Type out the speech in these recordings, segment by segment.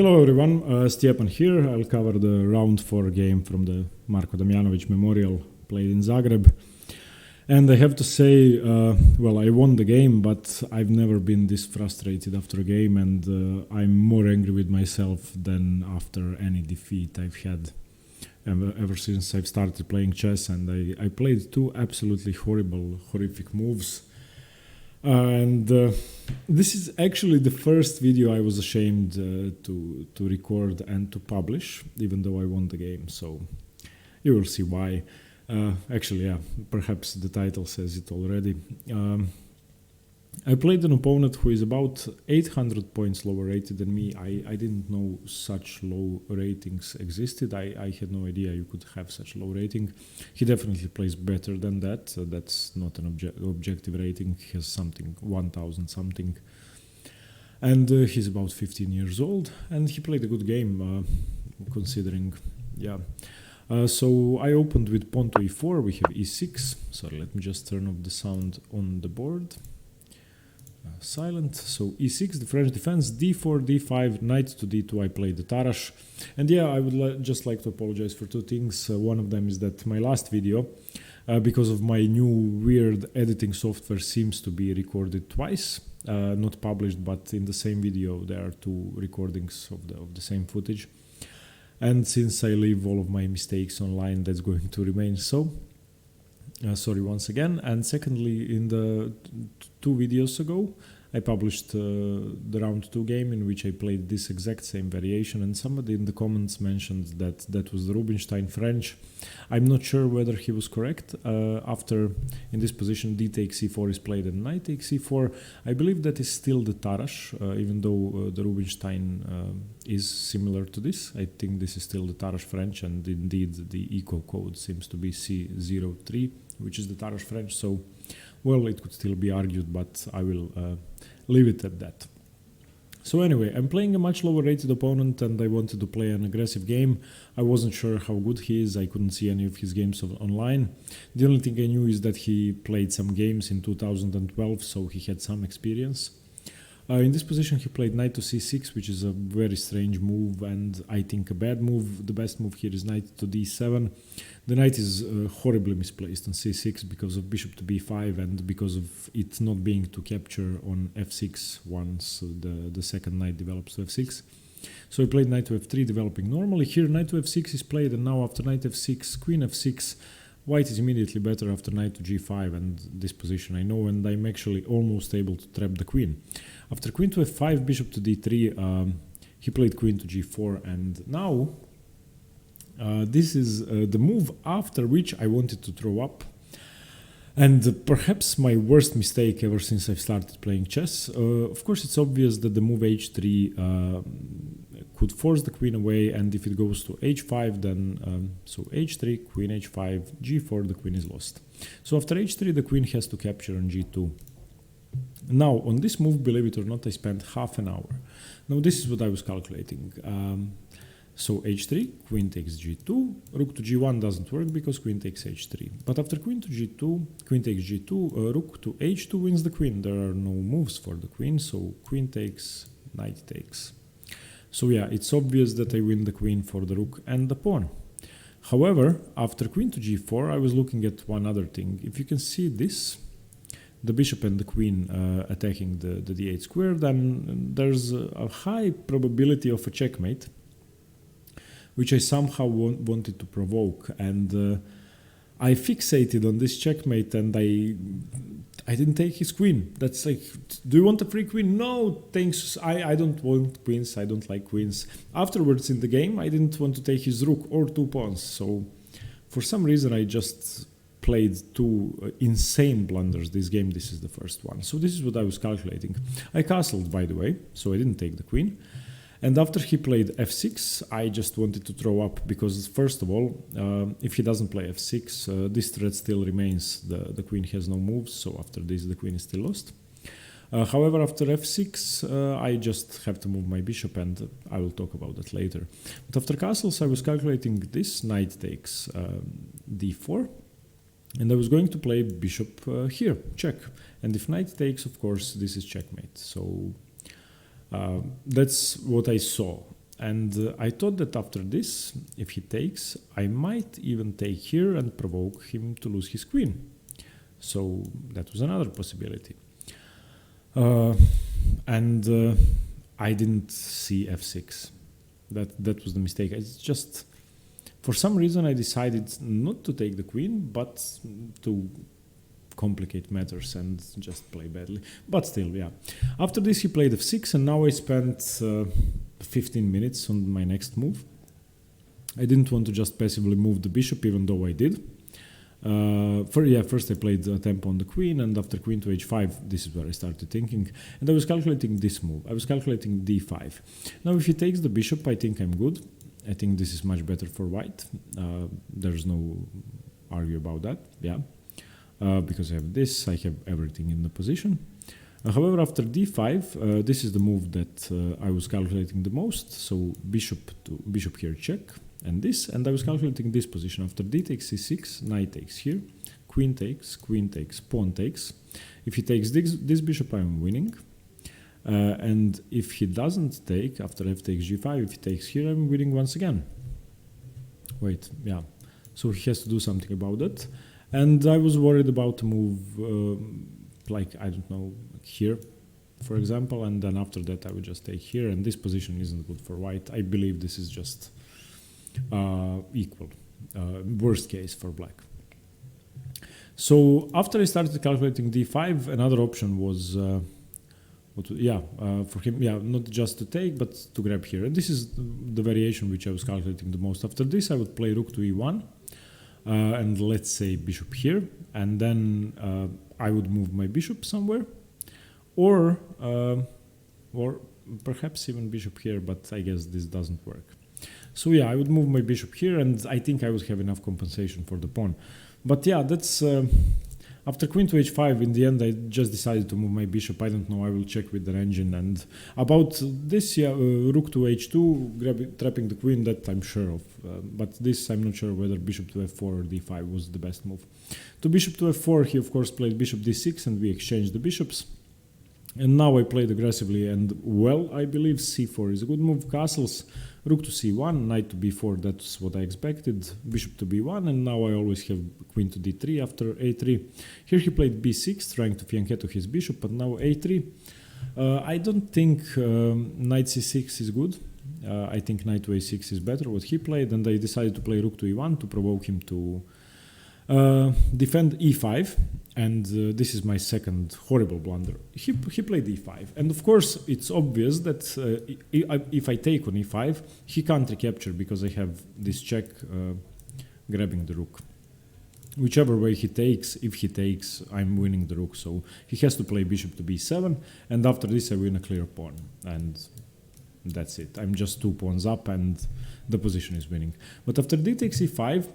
Hello everyone, Stjepan here. I'll cover the round 4 game from the Marko Damjanovic Memorial played in Zagreb. And I have to say, well, I won the game, but I've never been this frustrated after a game, and I'm more angry with myself than after any defeat I've had ever since I've started playing chess. And I played two absolutely horrific moves. And this is actually the first video I was ashamed to record and to publish, even though I won the game. So you will see why. Actually, yeah, perhaps the title says it already. I played an opponent who is about 800 points lower rated than me. I didn't know such low ratings existed. I had no idea you could have such low rating. He definitely plays better than that. That's not an objective rating. He has something 1000 something. And he's about 15 years old. And he played a good game, considering, yeah. So I opened with pawn to e4. We have e6. Sorry, let me just turn off the sound on the board. Silent. So e6, the French defense, d4, d5, knight to d2. I played the Tarrasch. And yeah, I would just like to apologize for two things. One of them is that my last video, because of my new weird editing software, seems to be recorded twice. Not published, but in the same video there are two recordings of the same footage. And since I leave all of my mistakes online, that's going to remain so. Sorry once again. And secondly, in the two videos ago, I published the round 2 game in which I played this exact same variation, and somebody in the comments mentioned that that was the Rubinstein French. I'm not sure whether he was correct. After, in this position, d takes e4 is played and knight takes e4. I believe that is still the Tarrasch, even though the Rubinstein is similar to this. I think this is still the Tarrasch French, and indeed the eco code seems to be C03, which is the Tarrasch French. So, well, it could still be argued, but I will leave it at that. So anyway, I'm playing a much lower rated opponent, and I wanted to play an aggressive game. I wasn't sure how good he is. I couldn't see any of his games online. The only thing I knew is that he played some games in 2012, so he had some experience. In this position, he played knight to c6, which is a very strange move, and I think a bad move. The best move here is knight to d7. The knight is horribly misplaced on c6 because of bishop to b5 and because of it not being to capture on f6 once the second knight develops to f6. So he played knight to f3, developing normally. Here knight to f6 is played, and now after knight f6, queen f6, white is immediately better after knight to g5, and this position I know, and I'm actually almost able to trap the queen. After queen to f5, bishop to d3, he played queen to g4, and now this is the move after which I wanted to throw up. And perhaps my worst mistake ever since I've started playing chess. Of course, it's obvious that the move h3 could force the queen away, and if it goes to h5, then so h3, queen h5, g4, the queen is lost. So after h3, the queen has to capture on g2. Now, on this move, believe it or not, I spent half an hour. Now, this is what I was calculating. So h3, queen takes g2, rook to g1 doesn't work because queen takes h3. But after queen to g2, queen takes g2, rook to h2 wins the queen. There are no moves for the queen, so queen takes, knight takes. So yeah, it's obvious that I win the queen for the rook and the pawn. However, after queen to g4, I was looking at one other thing. If you can see this, the bishop and the queen attacking the d8 square, then there's a high probability of a checkmate, which I somehow wanted to provoke, and I fixated on this checkmate, and I didn't take his queen. That's like, do you want a free queen? No, thanks, I don't want queens, I don't like queens. Afterwards in the game, I didn't want to take his rook or two pawns, so for some reason I just played two insane blunders this game. This is the first one. So this is what I was calculating. I castled, by the way, so I didn't take the queen. And after he played f6, I just wanted to throw up because, first of all, if he doesn't play f6, this threat still remains. The queen has no moves, so after this the queen is still lost. However, after f6, I just have to move my bishop, and I will talk about that later. But after castles, I was calculating this. Knight takes d4, and I was going to play bishop here, check. And if knight takes, of course, this is checkmate. So that's what I saw. And I thought that after this, if he takes, I might even take here and provoke him to lose his queen. So that was another possibility. And I didn't see f6. That was the mistake. It's just, for some reason, I decided not to take the queen, but to complicate matters and just play badly. But still, yeah. After this, he played f6, and now I spent 15 minutes on my next move. I didn't want to just passively move the bishop, even though I did. First I played tempo on the queen, and after queen to h5, this is where I started thinking. And I was calculating this move. I was calculating d5. Now, if he takes the bishop, I think I'm good. I think this is much better for white. There's no argue about that, yeah. Because I have this, I have everything in the position. However, after d5, this is the move that I was calculating the most. So bishop here check, and this, and I was calculating this position. After d takes c6, knight takes here, queen takes, pawn takes. If he takes this bishop, I'm winning. And if he doesn't take, after f takes g5, if he takes here, I'm winning once again. Wait, yeah. So he has to do something about that. And I was worried about to move, like, I don't know, here, for example, and then after that I would just take here, and this position isn't good for white. I believe this is just equal, worst case for black. So after I started calculating d5, another option was, for him, not just to take, but to grab here. And this is the variation which I was calculating the most. After this, I would play rook to e1. And let's say bishop here, and then I would move my bishop somewhere, or perhaps even bishop here, but I guess this doesn't work. So yeah, I would move my bishop here, and I think I would have enough compensation for the pawn. But yeah, that's after queen to h5. In the end, I just decided to move my bishop. I don't know. I will check with the engine. And about this, rook to h2, trapping the queen. That I'm sure of. But this, I'm not sure whether bishop to f4 or d5 was the best move. To bishop to f4, he of course played bishop d6, and we exchanged the bishops. And now I played aggressively, and well, I believe c4 is a good move. Castles, rook to c1, knight to b4, that's what I expected, bishop to b1, and now I always have queen to d3 after a3. Here he played b6, trying to fianchetto his bishop, but now a3. I don't think knight c6 is good. I think knight to a6 is better, what he played, and I decided to play rook to e1 to provoke him to defend e5, and this is my second horrible blunder. He played e5, and of course it's obvious that if I take on e5, he can't recapture because I have this check grabbing the rook. Whichever way he takes, if he takes, I'm winning the rook, so he has to play bishop to b7, and after this I win a clear pawn, and that's it. I'm just 2 pawns up and the position is winning. But after d takes e5,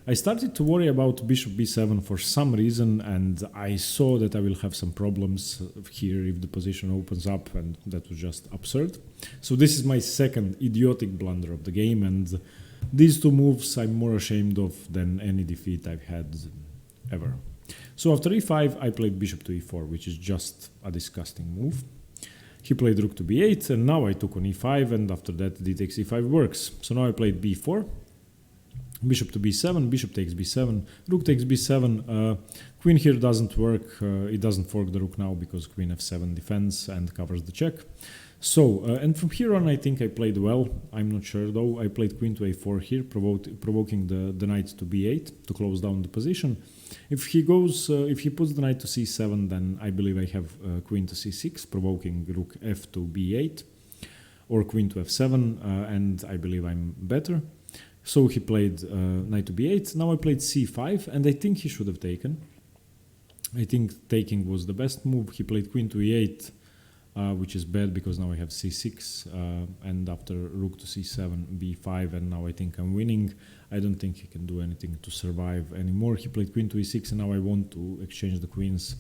I started to worry about bishop b7 for some reason, and I saw that I will have some problems here if the position opens up, and that was just absurd. So this is my second idiotic blunder of the game, and these two moves I'm more ashamed of than any defeat I've had ever. So after e5, I played bishop to e4, which is just a disgusting move. He played rook to b8, and now I took on e5, and after that d takes e5 works. So now I played b4, bishop to b7, bishop takes b7, rook takes b7, queen here doesn't work, it doesn't fork the rook now because queen f7 defends and covers the check. So, and from here on I think I played well, I'm not sure though. I played queen to a4 here, provoking the knight to b8 to close down the position. If he goes, if he puts the knight to c7, then I believe I have queen to c6, provoking rook f to b8, or queen to f7, and I believe I'm better. So he played knight to b8, now I played c5, and I think he should have taken. I think taking was the best move. He played queen to e8, which is bad because now I have c6, and after rook to c7, b5, and now I think I'm winning. I don't think he can do anything to survive anymore. He played queen to e6, and now I want to exchange the queens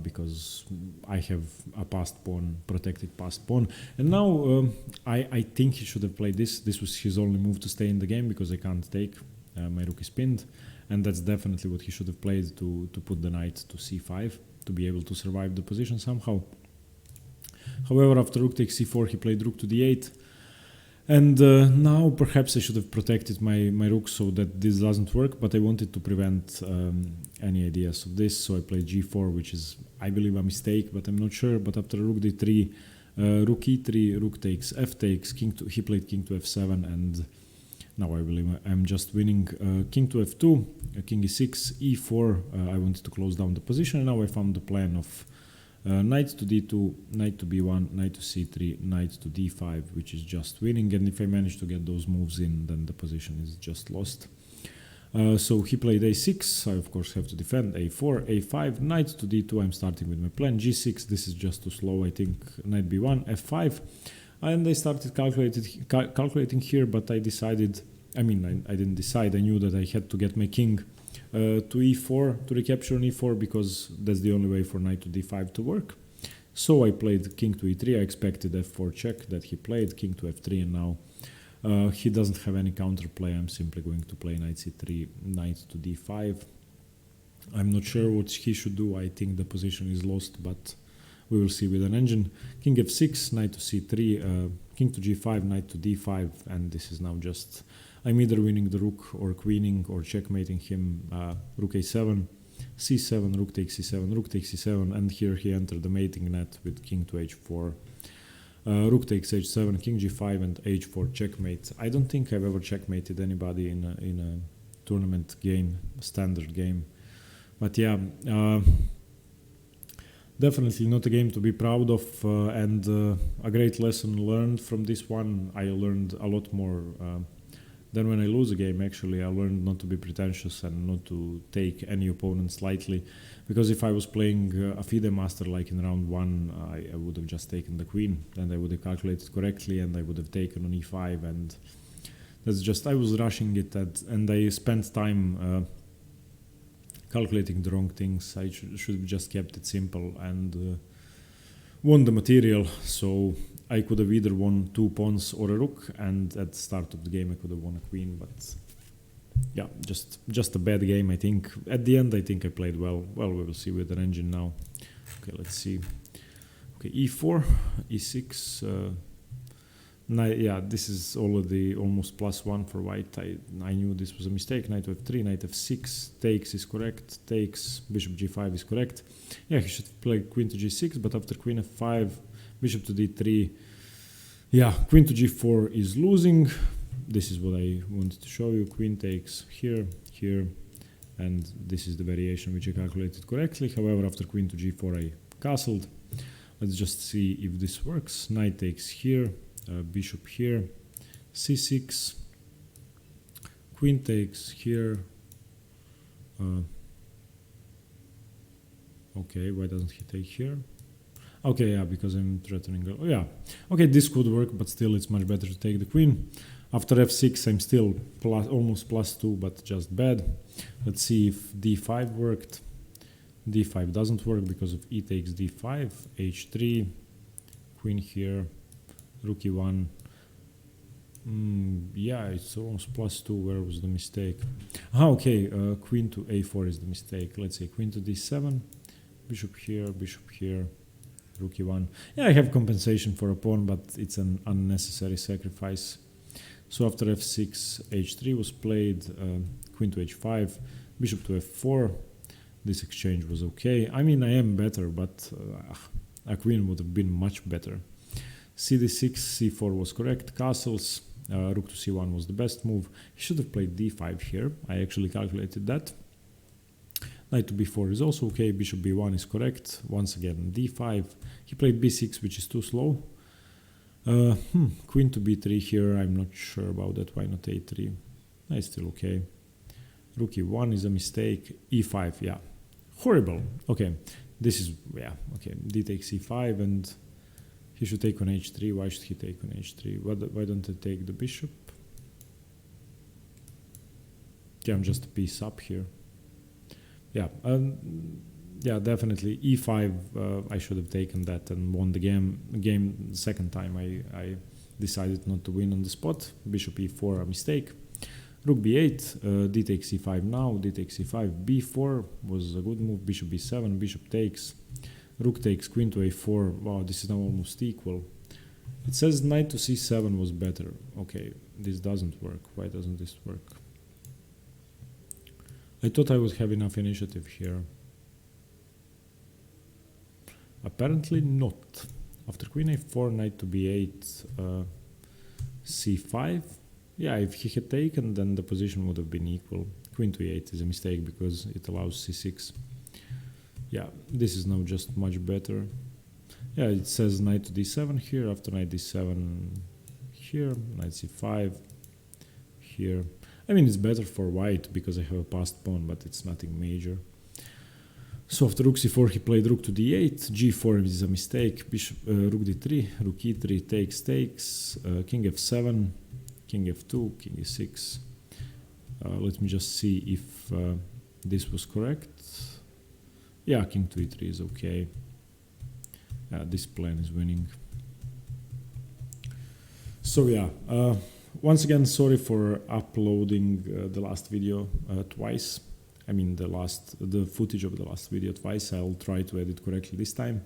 because I have a passed pawn, protected passed pawn. And now I think he should have played this. This was his only move to stay in the game because I can't take. My rook is pinned, and that's definitely what he should have played to put the knight to c5 to be able to survive the position somehow. However, after rook takes c4, he played rook to d8. And now perhaps I should have protected my rook so that this doesn't work, but I wanted to prevent any ideas of this, so I played g4, which is, I believe, a mistake, but I'm not sure. But after rook d3, rook e3, rook takes, f takes, he played king to f7, and now I believe I'm just winning. King to f2, king e6, e4, I wanted to close down the position, and now I found the plan of knight to d2, knight to b1, knight to c3, knight to d5, which is just winning, and if I manage to get those moves in, then the position is just lost. So he played a6, I of course have to defend, a4, a5, knight to d2, I'm starting with my plan, g6, this is just too slow, I think, knight b1, f5, and I started calculating here, but I decided, I didn't decide, I knew that I had to get my king to e4, to recapture on e4, because that's the only way for knight to d5 to work. So I played king to e3, I expected f4 check that he played, king to f3, and now he doesn't have any counterplay. I'm simply going to play knight c3, knight to d5. I'm not sure what he should do, I think the position is lost, but we will see with an engine. King f6, knight to c3, king to g5, knight to d5, and this is now just, I'm either winning the rook or queening or checkmating him. Rook a7, c7, rook takes c7, rook takes c7, and here he entered the mating net with king to h4. Rook takes h7, king g5, and h4 checkmate. I don't think I've ever checkmated anybody in a tournament game, standard game. But yeah, definitely not a game to be proud of, and a great lesson learned from this one. I learned a lot more than when I lose a game. Actually, I learned not to be pretentious and not to take any opponents lightly, because if I was playing a FIDE master like in round 1, I would have just taken the queen, and I would have calculated correctly, and I would have taken on e5, and that's just, I was rushing it, and I spent time calculating the wrong things. I should have just kept it simple and won the material. So I could have either won 2 pawns or a rook, and at the start of the game I could have won a queen, but yeah, just a bad game, I think. At the end I think I played well. Well, we will see with an engine now. Okay, let's see. Okay, e4, e6, yeah, this is already almost +1 for white. I knew this was a mistake. Knight to f3, knight f6, takes is correct, takes, bishop g5 is correct. Yeah, he should play queen to g6, but after queen f5, bishop to d3, yeah, queen to g4 is losing. This is what I wanted to show you. Queen takes here, here, and this is the variation which I calculated correctly. However, after queen to g4 I castled. Let's just see if this works. Knight takes here, bishop here, c6, queen takes here. Okay, why doesn't he take here? Okay, yeah, because I'm threatening. Oh, yeah, okay, this could work, but still it's much better to take the queen. After f6 I'm still almost +2, but just bad. Let's see if d5 worked. d5 doesn't work because of e takes d5, h3, queen here, rook e1. Yeah, it's almost +2. Where was the mistake? Okay, queen to a4 is the mistake. Let's say queen to d7, bishop here, rook e1. Yeah, I have compensation for a pawn, but it's an unnecessary sacrifice. So after f6, h3 was played, queen to h5, bishop to f4. This exchange was okay. I mean, I am better, but a queen would have been much better. cd6, c4 was correct, castles, rook to c1 was the best move. He should have played d5 here. I actually calculated that. Knight to b4 is also okay, bishop b1 is correct. Once again, d5. He played b6, which is too slow. Queen to b3 here, I'm not sure about that. Why not a3? It's still okay. Rook e1 is a mistake. e5, yeah. Horrible. Okay, this is, yeah, okay. D takes e5, and he should take on h3. Why should he take on h3? Why don't I take the bishop? Okay, I'm just a piece up here. Yeah, yeah, definitely e5. I should have taken that and won the game. The second time I decided not to win on the spot. Bishop e4, a mistake. Rook b8, d takes e5 now, d takes e5, b4 was a good move, bishop b7, bishop takes, rook takes, queen to a4. Wow, this is now almost equal. It says knight to c7 was better. Okay, this doesn't work. Why doesn't this work? I thought I would have enough initiative here. Apparently not. After queen a4, knight to b8, c5. Yeah, if he had taken, then the position would have been equal. Queen to e8 is a mistake because it allows c6. Yeah, this is now just much better. Yeah, it says knight to d7 here, after knight d7 here, knight c5 here. I mean, it's better for white because I have a passed pawn, but it's nothing major. So after rook c4, he played rook to d8, g4 is a mistake, bishop, rook d3, rook e3, takes, king f7, king f2, king e6. Let me just see if this was correct. Yeah, king to e3 is okay. This plan is winning. So yeah, once again, sorry for uploading the last video twice. I mean the footage of the last video twice. I'll try to edit correctly this time.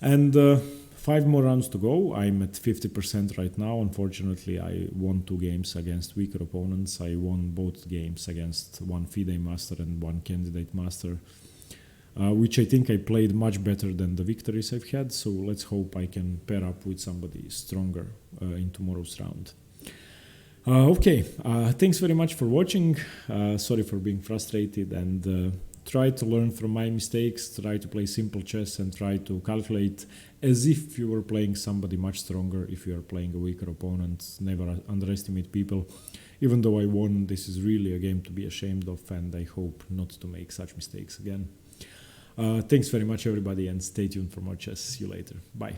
And 5 more rounds to go. I'm at 50% right now. Unfortunately, I won 2 games against weaker opponents. I won both games against one FIDE master and one candidate master, which I think I played much better than the victories I've had. So let's hope I can pair up with somebody stronger in tomorrow's round. Okay, thanks very much for watching. Sorry for being frustrated, and try to learn from my mistakes, try to play simple chess and try to calculate as if you were playing somebody much stronger if you are playing a weaker opponent. Never underestimate people. Even though I won, this is really a game to be ashamed of, and I hope not to make such mistakes again. Thanks very much everybody, and stay tuned for more chess. See you later. Bye.